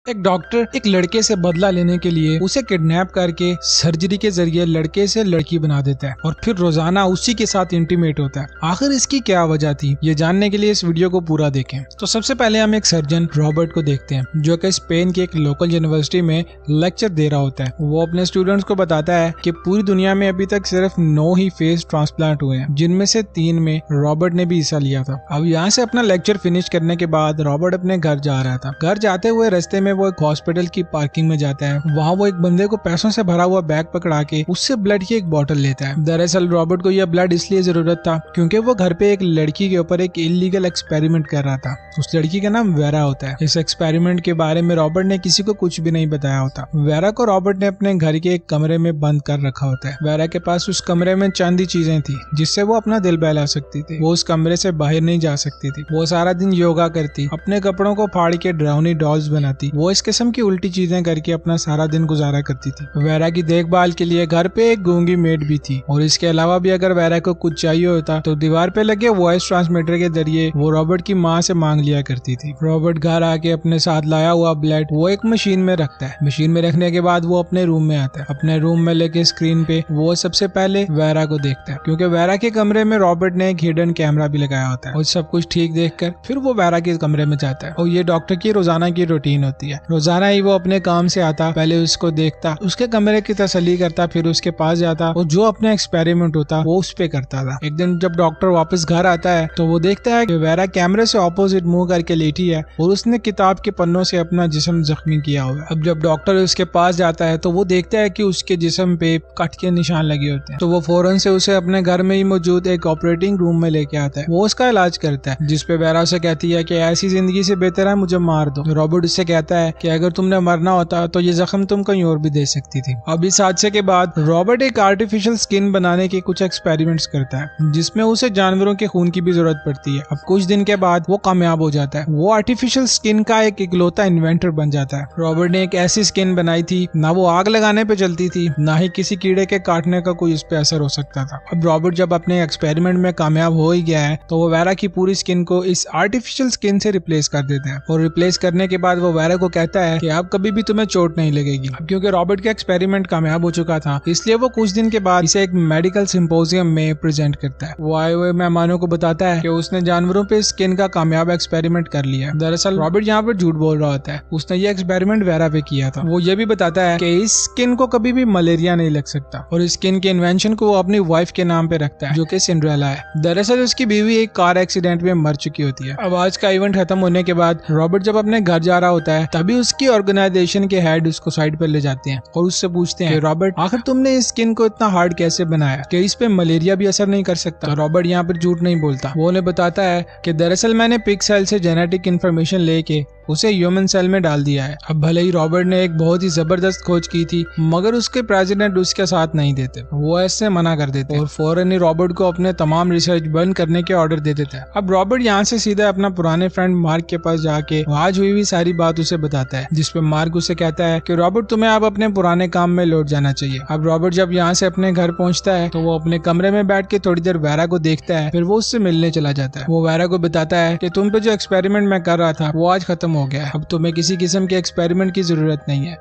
एक डॉक्टर एक लड़के से बदला लेने के लिए उसे किडनैप करके सर्जरी के जरिए लड़के से लड़की बना देता है और फिर रोजाना उसी के साथ इंटीमेट होता है। आखिर इसकी क्या वजह थी, ये जानने के लिए इस वीडियो को पूरा देखें। तो सबसे पहले हम एक सर्जन रॉबर्ट को देखते हैं जो कि स्पेन की एक लोकल यूनिवर्सिटी में लेक्चर दे रहा होता है। वो अपने स्टूडेंट्स को बताता है कि पूरी दुनिया में अभी तक सिर्फ 9 ही फेस ट्रांसप्लांट हुए हैं, जिनमें से 3 में रॉबर्ट ने भी हिस्सा लिया था। अब यहाँ से अपना लेक्चर फिनिश करने के बाद रॉबर्ट अपने घर जा रहा था। घर जाते हुए रास्ते में वो एक हॉस्पिटल की पार्किंग में जाता है। वहाँ वो एक बंदे को पैसों से भरा हुआ बैग पकड़ा के उससे ब्लड की एक बोतल लेता है। दरअसल रॉबर्ट को यह ब्लड इसलिए जरूरत था क्योंकि वो घर पे एक लड़की के ऊपर एक इलीगल एक्सपेरिमेंट कर रहा था। उस लड़की का नाम वेरा होता है। इस एक्सपेरिमेंट के बारे में रॉबर्ट ने किसी को कुछ भी नहीं बताया होता। वेरा को रॉबर्ट ने अपने घर के एक कमरे में बंद कर रखा होता है। वेरा के पास उस कमरे में चंद ही चीजें थी जिससे वो अपना दिल बहला सकती थी। वो उस कमरे से बाहर नहीं जा सकती थी। वो सारा दिन योगा करती, अपने कपड़ों को फाड़ के ड्राउनी डॉल्स बनाती। वो इस किस्म की उल्टी चीजें करके अपना सारा दिन गुजारा करती थी। वेरा की देखभाल के लिए घर पे एक गूंगी मेड भी थी और इसके अलावा भी अगर वेरा को कुछ चाहिए होता तो दीवार पे लगे वॉइस ट्रांसमीटर के जरिए वो रॉबर्ट की माँ से मांग लिया करती थी। रॉबर्ट घर आके अपने साथ लाया हुआ ब्लड वो एक मशीन में रखता है। मशीन में रखने के बाद वो अपने रूम में आता है। अपने रूम में लेके स्क्रीन पे वो सबसे पहले वेरा को देखता है क्योंकि वेरा के कमरे में रॉबर्ट ने एक हिडन कैमरा भी लगाया होता है। और सब कुछ ठीक देखकर फिर वो वेरा के कमरे में जाता है और ये डॉक्टर की रोजाना की रूटीन होती है। रोजाना ही वो अपने काम से आता, पहले उसको देखता, उसके कमरे की तसल्ली करता, फिर उसके पास जाता और जो अपना एक्सपेरिमेंट होता वो उस पे करता था। एक दिन जब डॉक्टर वापस घर आता है तो वो देखता है कि वेरा कैमरे से ऑपोजिट मुंह करके लेटी है और उसने किताब के पन्नों से अपना जिस्म जख्मी किया हुआ है। अब जब डॉक्टर उसके पास जाता है तो वो देखता है कि उसके जिस्म पे कट के निशान लगे होते हैं। तो वो फौरन से उसे अपने घर में ही मौजूद एक ऑपरेटिंग रूम में लेके आता है। वो उसका इलाज करता है, जिसपे वेरा उसे कहती है कि ऐसी जिंदगी से बेहतर है मुझे मार दो। रॉबर्ट उससे कहता है कि अगर तुमने मरना होता तो ये जख्म तुम कहीं और भी दे सकती थी। अब इस हादसे के बाद रॉबर्ट एक आर्टिफिशियल स्किन बनाने के कुछ एक्सपेरिमेंट्स करता है जिसमें उसे जानवरों के खून की भी जरूरत पड़ती है। अब कुछ दिन के बाद वो कामयाब हो जाता है। वो आर्टिफिशियल स्किन का एक इकलौता इन्वेंटर बन जाता है। रॉबर्ट ने एक ऐसी स्किन बनाई थी ना वो आग लगाने पे चलती थी ना ही किसी कीड़े के काटने का कोई उस पे असर हो सकता था। अब रॉबर्ट जब अपने एक्सपेरिमेंट में कामयाब हो ही गया है तो वो वेरा की पूरी स्किन को इस आर्टिफिशियल स्किन से रिप्लेस कर देता है और रिप्लेस करने के बाद वो वेरा को कहता है कि अब कभी भी तुम्हें चोट नहीं लगेगी। क्योंकि रॉबर्ट का एक्सपेरिमेंट कामयाब हो चुका था इसलिए वो कुछ दिन के बाद इसे एक मेडिकल सिंपोजियम में प्रेजेंट करता है। वो आए हुए मेहमानों को बताता है कि उसने जानवरों पे स्किन का कामयाब एक्सपेरिमेंट कर लिया। दरअसल रॉबर्ट यहाँ पर झूठ बोल रहा होता है। उसने ये एक्सपेरिमेंट वेरा पे किया था। वो ये भी बताता है कि इस स्किन को कभी भी मलेरिया नहीं लग सकता और इस स्किन के इन्वेंशन को वो अपनी वाइफ के नाम पे रखता है जो कि सिंड्रेला है। दरअसल उसकी बीवी एक कार एक्सीडेंट में मर चुकी होती है। अब आज का इवेंट खत्म होने के बाद रॉबर्ट जब अपने घर जा रहा होता है तभी उसकी ऑर्गेनाइजेशन के हेड उसको साइड पर ले जाते हैं और उससे पूछते हैं रॉबर्ट आखिर तुमने इस स्किन को इतना हार्ड कैसे बनाया कि इस पे मलेरिया भी असर नहीं कर सकता। तो रॉबर्ट यहाँ पर झूठ नहीं बोलता। वो उन्हें बताता है कि दरअसल मैंने पिग सेल से जेनेटिक इन्फॉर्मेशन लेके उसे ह्यूमन सेल में डाल दिया है। अब भले ही रॉबर्ट ने एक बहुत ही जबरदस्त खोज की थी मगर उसके प्रेसिडेंट उसके साथ नहीं देते। वो ऐसे मना कर देते और फौरन ही रॉबर्ट को अपने तमाम रिसर्च बंद करने के ऑर्डर दे देता है। अब रॉबर्ट यहाँ से सीधा अपना पुराने फ्रेंड मार्क के पास जाके आज हुई सारी बात उसे बताता है, जिसपे मार्क उसे कहता है कि रॉबर्ट तुम्हें अब अपने पुराने काम में लौट जाना चाहिए। अब रॉबर्ट जब यहाँ से अपने घर पहुँचता है तो वो अपने कमरे में बैठ के थोड़ी देर वेरा को देखता है, फिर वो उससे मिलने चला जाता है। वो वेरा को बताता है कि तुम पे जो एक्सपेरिमेंट मैं कर रहा था वो आज खत्म हो गया है। अब तुम्हें किसी किस्म के एक्सपेरिमेंट की जरूरत नहीं है।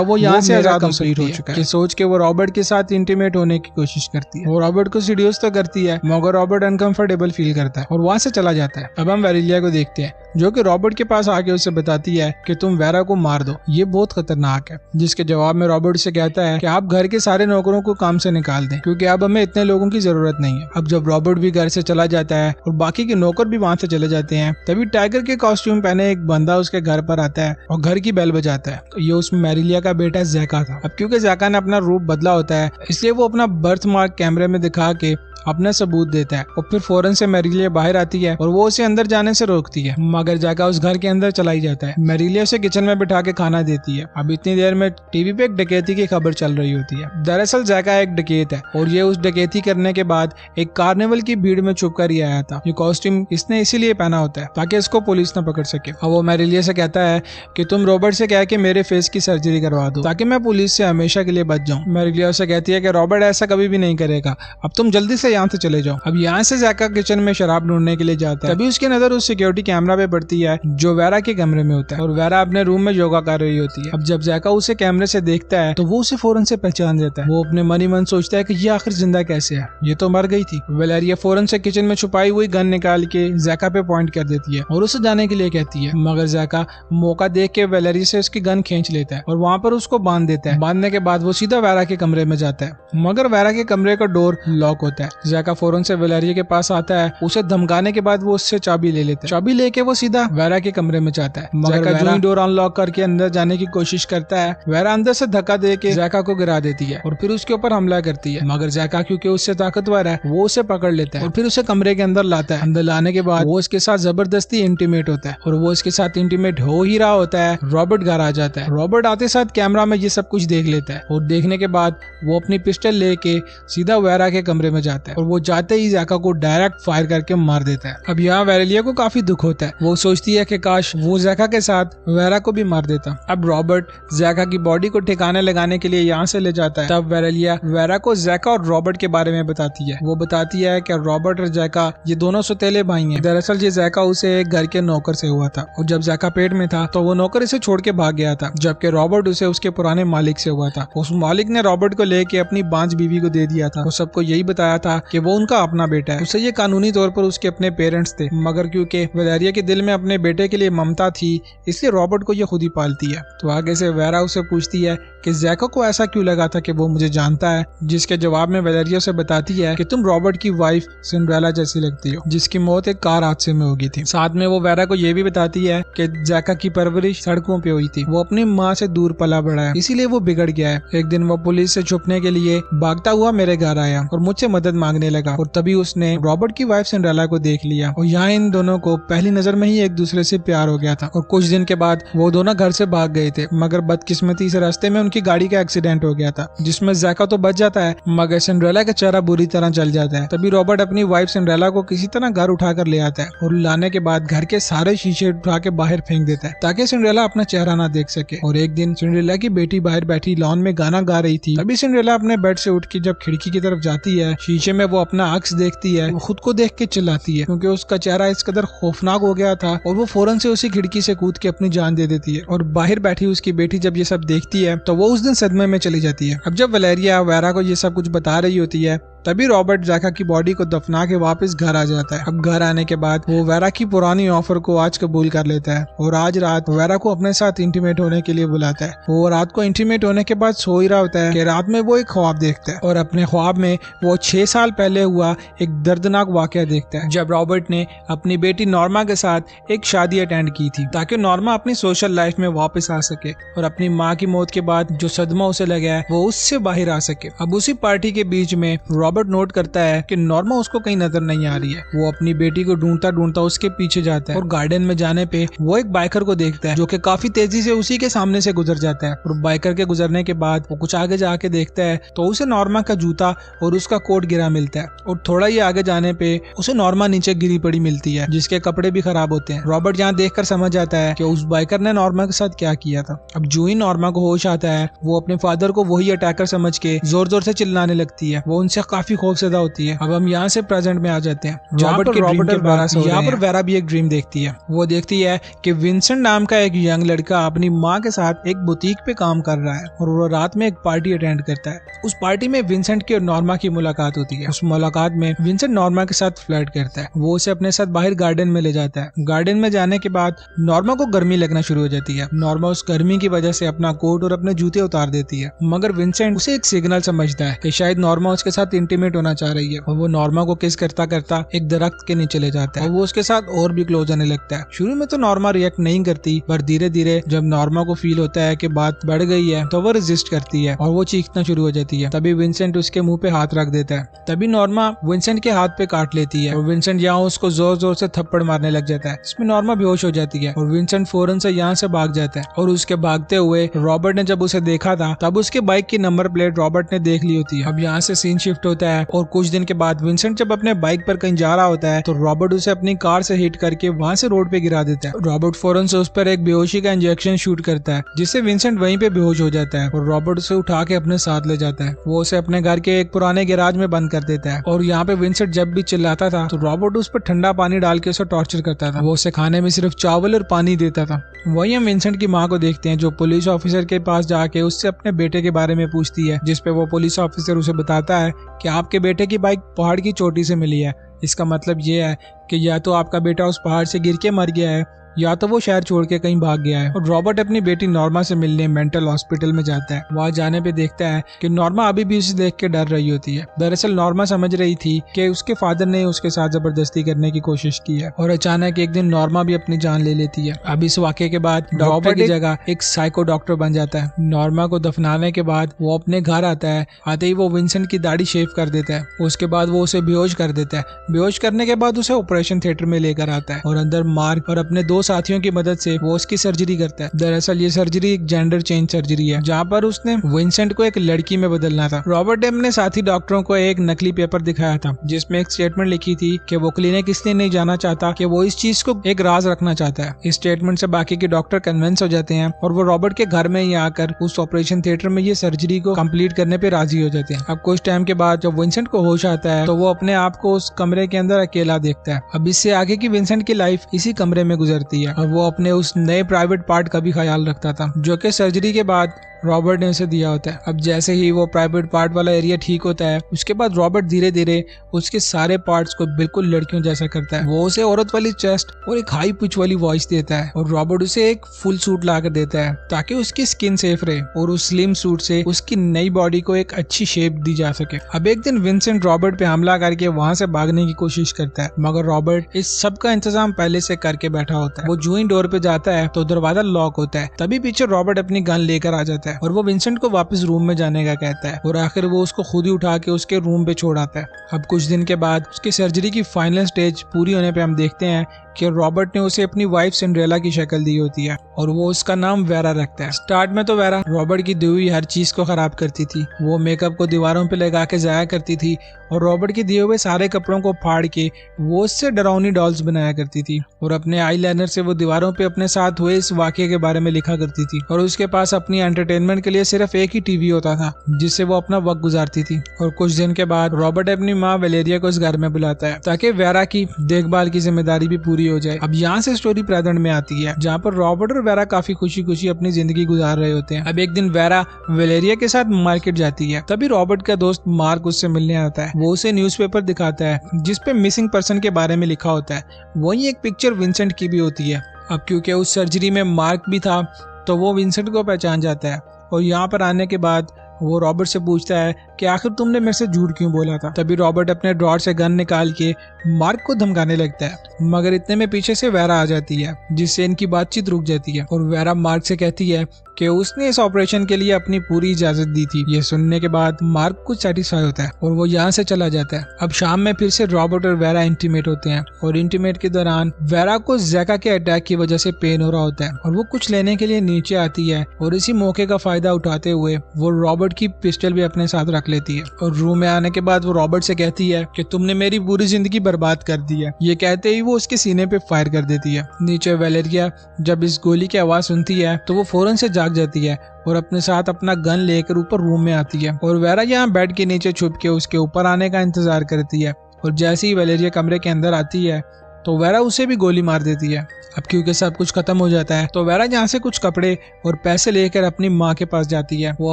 वो यहाँ से आजाद हो चुका है। सोच के वो रॉबर्ट के साथ इंटीमेट होने की कोशिश करती है। वो रॉबर्ट को सीड्यूस तो करती है मगर रॉबर्ट अनकंफर्टेबल फील करता है और वहाँ से चला जाता है। अब हम वेरिलिया को देखते हैं जो कि रॉबर्ट के पास आके उसे बताती है कि तुम वेरा को मार दो, ये बहुत खतरनाक है। जिसके जवाब में रॉबर्ट से कहता है कि आप घर के सारे नौकरों को काम से निकाल दें क्योंकि अब हमें इतने लोगों की जरूरत नहीं है। अब जब रॉबर्ट भी घर से चला जाता है और बाकी के नौकर भी वहाँ से चले जाते हैं तभी टाइगर के कॉस्ट्यूम पहने एक बंदा उसके घर पर आता है और घर की बेल बजाता है। तो ये उस मैरिलिया का बेटा जैका था। अब क्योंकि जैका ने अपना रूप बदला होता है इसलिए वो अपना बर्थ मार्क कैमरे में दिखा के अपना सबूत देता है और फिर फौरन से मैरिलिया बाहर आती है और वो उसे अंदर जाने से रोकती है मगर जैका उस घर के अंदर चला ही जाता है। मैरिलिया उसे किचन में बिठा के खाना देती है। अब इतनी देर में टीवी पे एक डकैती की खबर चल रही होती है। दरअसल जैका एक डकैत है और ये उस डकैती करने के बाद एक कार्निवल की भीड़ में छुप कर ही आया था। ये कॉस्ट्यूम इसने इसीलिए पहना होता है ताकि इसको पुलिस पुलिस न पकड़ सके। अब वो मैरिलिया से कहता है कि तुम रॉबर्ट से कह के मेरे फेस की सर्जरी करवा दो ताकि मैं पुलिस से हमेशा के लिए बच जाऊं। मैरिलिया उसे कहती है कि रॉबर्ट ऐसा कभी भी नहीं करेगा, अब तुम जल्दी से यहाँ से चले जाओ। अब यहाँ से जैका किचन में शराब ढूंढने के लिए जाता है। तभी उसकी नजर उस सिक्योरिटी कैमरा पे पड़ती है जो वेरा के कमरे में होता है और वेरा अपने रूम में योगा कर रही होती है। अब जब जैका उसे कैमरे से देखता है तो वो उसे फौरन से पहचान देता है। वो अपने मन ही मन सोचता है कि ये आखिर जिंदा कैसे है, ये तो मर गई थी। वेलेरिया फौरन से किचन में छुपाई हुई गन निकाल के जैका पे पॉइंट कर देती है और उसे जाने के लिए कहती है, मगर जैका मौका देख के वेलेरिया से उसकी गन खींच लेता है और वहाँ पर उसको बांध देता है। बांधने के बाद वो सीधा वेरा के कमरे में जाता है, मगर वेरा के कमरे का डोर लॉक होता है। जैका फौरन से वेलेरिया के पास आता है, उसे धमकाने के बाद वो उससे चाबी ले लेता है। चाबी लेके वो सीधा वेरा के कमरे में जाता है, मगर वेरा डोर अनलॉक करके अंदर जाने की कोशिश करता है। वेरा अंदर से धक्का दे के जैका को गिरा देती है और फिर उसके ऊपर हमला करती है, मगर जैका क्योंकि उससे ताकतवर है वो उसे पकड़ लेता है और फिर उसे कमरे के अंदर लाता है। अंदर लाने के बाद वो उसके साथ जबरदस्ती इंटीमेट होता है और वो इसके साथ इंटीमेट हो ही रहा होता है, रॉबर्ट घर आ जाता है। रॉबर्ट आते साथ कैमरा में ये सब कुछ देख लेता है और देखने के बाद वो अपनी पिस्टल लेके सीधा वेरा के कमरे में जाता है और वो जाते ही जैका को डायरेक्ट फायर करके मार देता है। अब यहाँ वेरेलिया को काफी दुख होता है, वो सोचती है कि काश वो जैका के साथ वेरा को भी मार देता। अब रॉबर्ट जैका की बॉडी को ठिकाने लगाने के लिए यहाँ से ले जाता है। तब वेरेलिया वेरा को जैका और रॉबर्ट के बारे में बताती है। वो बताती है कि रॉबर्ट और जैका ये दोनों सौतेले भाई हैं। दरअसल ये जैका उसे एक घर के नौकर से हुआ था और जब जैका पेट में था तो वो नौकर इसे छोड़ के भाग गया था, जबकि रॉबर्ट उसे उसके पुराने मालिक से हुआ था। उस मालिक ने रॉबर्ट को लेके अपनी बांझ बीवी को दे दिया था। वो सबको यही बताया था कि वो उनका अपना बेटा है। उसे ये कानूनी तौर पर उसके अपने पेरेंट्स थे, मगर क्योंकि वेलेरिया के दिल में अपने बेटे के लिए ममता थी इसलिए रॉबर्ट को ये खुद ही पालती है। तो आगे से वेरा उसे पूछती है कि जैका को ऐसा क्यों लगा था कि वो मुझे जानता है, जिसके जवाब में वेलेरिया से बताती है कि तुम रॉबर्ट की वाइफ सिंड्रेला जैसी लगती हो जिसकी मौत एक कार हादसे में होगी थी। साथ में वो वेरा को ये भी बताती है कि जैका की परवरिश सड़कों पे हुई थी, वो अपनी माँ से दूर पला बड़ा है इसीलिए वो बिगड़ गया है। एक दिन वो पुलिस से छुपने के लिए भागता हुआ मेरे घर आया और मुझसे मदद मांगने लगा और तभी उसने रॉबर्ट की वाइफ सिंड्रेला को देख लिया और यहाँ इन दोनों को पहली नजर में ही एक दूसरे से प्यार हो गया था और कुछ दिन के बाद वो दोनों घर से भाग गए थे, मगर बदकिस्मती से रास्ते में उनकी गाड़ी का एक्सीडेंट हो गया था जिसमें जैका तो बच जाता है मगर सिंड्रेला का चेहरा बुरी तरह जल जाता है। तभी रॉबर्ट अपनी वाइफ सिंड्रेला को किसी तरह घर उठा कर ले आता है और लाने के बाद घर के सारे शीशे उठा के बाहर फेंक देता है ताकि सिंड्रेला अपना चेहरा ना देख सके। और एक दिन सिंड्रेला की बेटी बाहर बैठी लॉन में गाना गा रही थी। तभी सिंड्रेला अपने बेड से उठ के जब खिड़की की तरफ जाती है, शीशे में वो अपना अक्स देखती है। वो खुद को देख के चिल्लाती है क्योंकि उसका चेहरा इस कदर खौफनाक हो गया था और वो फौरन से उसी खिड़की से कूद के अपनी जान दे देती है। और बाहर बैठी उसकी बेटी जब ये सब देखती है तो वो उस दिन सदमे में चली जाती है। अब जब वेलेरिया वेरा को ये सब कुछ बता रही होती है तभी रॉबर्ट जैका की बॉडी को दफना के वापस घर आ जाता है। अब घर आने के बाद वो वेरा की पुरानी ऑफर को आज कबूल कर लेता है और आज रात वेरा को अपने साथ इंटीमेट होने के लिए बुलाता है। वो रात को इंटीमेट होने के बाद सो ही रहा होता है कि रात में वो एक ख्वाब देखता है और अपने ख्वाब में वो 6 साल पहले हुआ एक दर्दनाक वाकया देखता है जब रॉबर्ट ने अपनी बेटी नॉर्मा के साथ एक शादी अटेंड की थी ताकि नॉर्मा अपनी सोशल लाइफ में वापस आ सके और अपनी माँ की मौत के बाद जो सदमा उसे लगा है वो उससे बाहर आ सके। अब उसी पार्टी के बीच में रॉबर्ट नोट करता है कि नॉर्मा उसको कहीं नजर नहीं आ रही है। वो अपनी बेटी को ढूंढता ढूंढता उसके पीछे जाता है और गार्डन में जाने पे वो एक बाइकर को देखता है जो कि काफी तेजी से उसी के सामने से गुजर जाता है। और बाइकर के गुजरने के बाद वो कुछ आगे जाके देखता है तो उसे नॉर्मा का जूता और उसका कोट गिरा मिलता है और थोड़ा ही आगे जाने पे उसे नॉर्मा नीचे गिरी पड़ी मिलती है जिसके कपड़े भी खराब होते हैं। रॉबर्ट यहाँ देखकर समझ जाता है कि उस बाइकर ने नॉर्मा के साथ क्या किया था। अब जो ही नॉर्मा को होश आता है वो अपने फादर को वही अटैकर समझ के जोर जोर से चिल्लाने लगती है। वो उनसे काफी खौफजदा होती है। अब हम यहाँ से प्रेजेंट में आ जाते हैं जहाँ पर वेरा भी एक ड्रीम देखती है। वो देखती है कि विंसेंट नाम का एक यंग लड़का अपनी माँ के साथ एक बुटीक पे काम कर रहा है और वो रात में एक पार्टी अटेंड करता है। उस पार्टी में विंसेंट की और नॉर्मा की मुलाकात होती है। उस मुलाकात में विंसेंट नॉर्मा के साथ फ्लर्ट करता है। वो उसे अपने साथ बाहर गार्डन में ले जाता है। गार्डन में जाने के बाद नॉर्मा को गर्मी लगना शुरू हो जाती है। नॉर्मा उस गर्मी की वजह से अपना कोट और अपने जूते उतार देती है, मगर विंसेंट उसे एक सिग्नल समझता है कि शायद नॉर्मा उसके साथ इंटीमेट होना चाह रही है और वो नॉर्मा को किस करता करता एक दरख्त के नीचे ले जाता है और वो उसके साथ और भी क्लोज होने लगता है। शुरू में तो नॉर्मा रिएक्ट नहीं करती, पर धीरे धीरे जब नॉर्मा को फील होता है कि बात बढ़ गई है तो वो रेजिस्ट करती है और वो चीखना शुरू हो जाती है। तभी विंसेंट उसके मुंह पे हाथ रख देता है। तभी नॉर्मा विंसेंट के हाथ पे काट लेती है और विंसेंट यहाँ उसको जोर जोर से थप्पड़ मारने लग जाता है। इसमें नॉर्मा बेहोश हो जाती है और विंसेंट फौरन से यहाँ से भाग जाता है और उसके भागते हुए रॉबर्ट ने जब उसे देखा था तब उसके बाइक की नंबर प्लेट रॉबर्ट ने देख ली होती है। अब यहाँ से सीन शिफ्ट होता होता है और कुछ दिन के बाद विंसेंट जब अपने बाइक पर कहीं जा रहा होता है तो रॉबर्ट उसे अपनी कार से हिट करके वहां से रोड पे गिरा देता है। रॉबर्ट फौरन से उस पर एक बेहोशी का इंजेक्शन शूट करता है जिससे विंसेंट वहीं पे बेहोश हो जाता है और रॉबर्ट उसे उठा के अपने साथ ले जाता है। वो उसे अपने घर के एक पुराने गैराज में बंद कर देता है और यहाँ पे विंसेंट जब भी चिल्लाता था तो रॉबर्ट उस पर ठंडा पानी डाल के उसे टॉर्चर करता था। वो उसे खाने में सिर्फ चावल और पानी देता था। वही हम विंसेंट की माँ को देखते हैं जो पुलिस ऑफिसर के पास जाके उससे अपने बेटे के बारे में पूछती है, जिसपे वो पुलिस ऑफिसर उसे बताता है कि आपके बेटे की बाइक पहाड़ की चोटी से मिली है। इसका मतलब ये है कि या तो आपका बेटा उस पहाड़ से गिर के मर गया है या तो वो शहर छोड़ के कहीं भाग गया है। और रॉबर्ट अपनी बेटी नॉर्मा से मिलने मेंटल हॉस्पिटल में जाता है। वहाँ जाने पे देखता है कि नॉर्मा अभी भी उसे देख के डर रही होती है। दरअसल नॉर्मा समझ रही थी कि उसके फादर ने उसके साथ जबरदस्ती करने की कोशिश की है और अचानक एक दिन नॉर्मा भी अपनी जान ले लेती है। अब इस वाक़े के बाद रॉबर्ट की जगह एक साइको डॉक्टर बन जाता है। नॉर्मा को दफनाने के बाद वो अपने घर आता है। आते ही वो विंसेंट की दाढ़ी शेव कर देता है। उसके बाद वो उसे बेहोश कर देता है। बेहोश करने के बाद उसे ऑपरेशन थिएटर में लेकर आता है और अंदर मार्क और अपने दो साथियों की मदद से वो उसकी सर्जरी करता है। दरअसल ये सर्जरी एक जेंडर चेंज सर्जरी है जहाँ पर उसने विंसेंट को एक लड़की में बदलना था। रॉबर्ट ने अपने साथी डॉक्टरों को एक नकली पेपर दिखाया था जिसमें एक स्टेटमेंट लिखी थी कि वो क्लिनिक इसलिए नहीं जाना चाहता कि वो इस चीज को एक राज रखना चाहता है। इस स्टेटमेंट से बाकी के डॉक्टर कन्विंस हो जाते हैं और वो रॉबर्ट के घर में ही आकर उस ऑपरेशन थिएटर में ये सर्जरी को कंप्लीट करने पे राजी हो जाते हैं। अब कुछ टाइम के बाद जब विंसेंट को होश आता है तो वो अपने आप को उस कमरे के अंदर अकेला देखता है। अब इससे आगे की विंसेंट की लाइफ इसी कमरे में गुजरती है। अब वो अपने उस नए प्राइवेट पार्ट का भी ख्याल रखता था जो कि सर्जरी के बाद रॉबर्ट ने उसे दिया होता है। अब जैसे ही वो प्राइवेट पार्ट वाला एरिया ठीक होता है उसके बाद रॉबर्ट धीरे धीरे उसके सारे पार्ट्स को बिल्कुल लड़कियों जैसा करता है। वो उसे औरत वाली चेस्ट और एक हाई पिच वाली वॉइस देता है और रॉबर्ट उसे एक फुल सूट ला कर देता है ताकि उसकी स्किन सेफ रहे और उस स्लिम सूट से उसकी नई बॉडी को एक अच्छी शेप दी जा सके। अब एक दिन विंसेंट रॉबर्ट पे हमला करके वहाँ से भागने की कोशिश करता है मगर रॉबर्ट इस सब का इंतजाम पहले से करके बैठा होता है। वो जो ही डोर पे जाता है तो दरवाजा लॉक होता है। तभी पीछे रॉबर्ट अपनी गन लेकर आ जाता है और वो विंसेंट को वापस रूम में जाने का कहता है और आखिर वो उसको खुद ही उठा के उसके रूम पे छोड़ आता है। अब कुछ दिन के बाद उसकी सर्जरी की फाइनल स्टेज पूरी होने पे हम देखते हैं कि रॉबर्ट ने उसे अपनी वाइफ सिंड्रेला की शक्ल दी होती है और वो उसका नाम वेरा रखता है। स्टार्ट में तो वेरा रॉबर्ट की दी हुई हर चीज को खराब करती थी। वो मेकअप को दीवारों पे लगा के जाया करती थी और रॉबर्ट के दिए हुए सारे कपड़ों को फाड़ के वो उससे डरावनी डॉल्स बनाया करती थी और अपने आईलाइनर से वो दीवारों पे अपने साथ हुए इस वाकये के बारे में लिखा करती थी। और उसके पास अपनी एंटरटेनमेंट के लिए सिर्फ एक ही टीवी होता था जिससे वो अपना वक्त गुजारती थी। और कुछ दिन के बाद रॉबर्ट अपनी माँ वेलेरिया को इस घर में बुलाता है ताकि वेरा की देखभाल की जिम्मेदारी भी पूरी हो जाए। अब यहाँ से स्टोरी प्रेजेंट में आती है जहाँ पर रॉबर्ट और वेरा काफी खुशी खुशी अपनी जिंदगी गुजार रहे होते हैं। अब एक दिन वेरा वेलेरिया के साथ मार्केट जाती है। तभी रॉबर्ट का दोस्त मार्क उससे मिलने आता है। वो उसे न्यूज़पेपर दिखाता है जिसपे मिसिंग पर्सन के बारे में लिखा होता है। वही एक पिक्चर विंसेंट की भी होती है। अब क्योंकि उस सर्जरी में मार्क भी था तो वो विंसेंट को पहचान जाता है और यहाँ पर आने के बाद वो रॉबर्ट से पूछता है कि आखिर तुमने मेरे से झूठ क्यों बोला था। तभी रॉबर्ट अपने ड्रॉर से गन निकाल के मार्क को धमकाने लगता है मगर इतने में पीछे से वेरा आ जाती है जिससे इनकी बातचीत रुक जाती है और वेरा मार्क से कहती है कि उसने इस ऑपरेशन के लिए अपनी पूरी इजाजत दी थी। ये सुनने के बाद मार्क कुछ सेटिस्फाई होता है और वो यहाँ से चला जाता है। अब शाम में फिर से रॉबर्ट और वेरा इंटीमेट होते हैं और इंटीमेट के दौरान वेरा को ज़ैका के अटैक की वजह से पेन हो रहा होता है और वो कुछ लेने के लिए नीचे आती है और इसी मौके का फायदा उठाते हुए वो रॉबर्ट की पिस्टल भी अपने साथ रख लेती है। और रूम में आने के बाद वो रॉबर्ट से कहती है कि तुमने मेरी पूरी जिंदगी बर्बाद कर दी है। ये कहते ही वो उसके सीने पे फायर कर देती है। नीचे वेलेरिया जब इस गोली की आवाज सुनती है तो वो फौरन से जाग जाती है और अपने साथ अपना गन लेकर ऊपर रूम में आती है और वेरा यहाँ बेड के नीचे छुप के उसके ऊपर आने का इंतजार करती है। और जैसे ही वेलेरिया कमरे के अंदर आती है तो वेरा उसे भी गोली मार देती है। अब क्योंकि सब कुछ खत्म हो जाता है तो वेरा यहाँ से कुछ कपड़े और पैसे लेकर अपनी माँ के पास जाती है। वो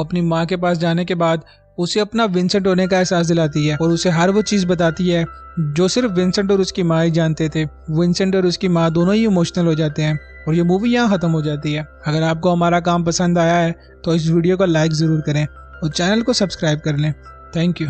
अपनी माँ के पास जाने के बाद उसे अपना विंसेंट होने का एहसास दिलाती है और उसे हर वो चीज बताती है जो सिर्फ विंसेंट और उसकी माँ ही जानते थे। विंसेंट और उसकी माँ दोनों ही इमोशनल हो जाते हैं और ये मूवी यहाँ खत्म हो जाती है। अगर आपको हमारा काम पसंद आया है तो इस वीडियो को लाइक जरूर करें और चैनल को सब्सक्राइब कर लें। Thank you.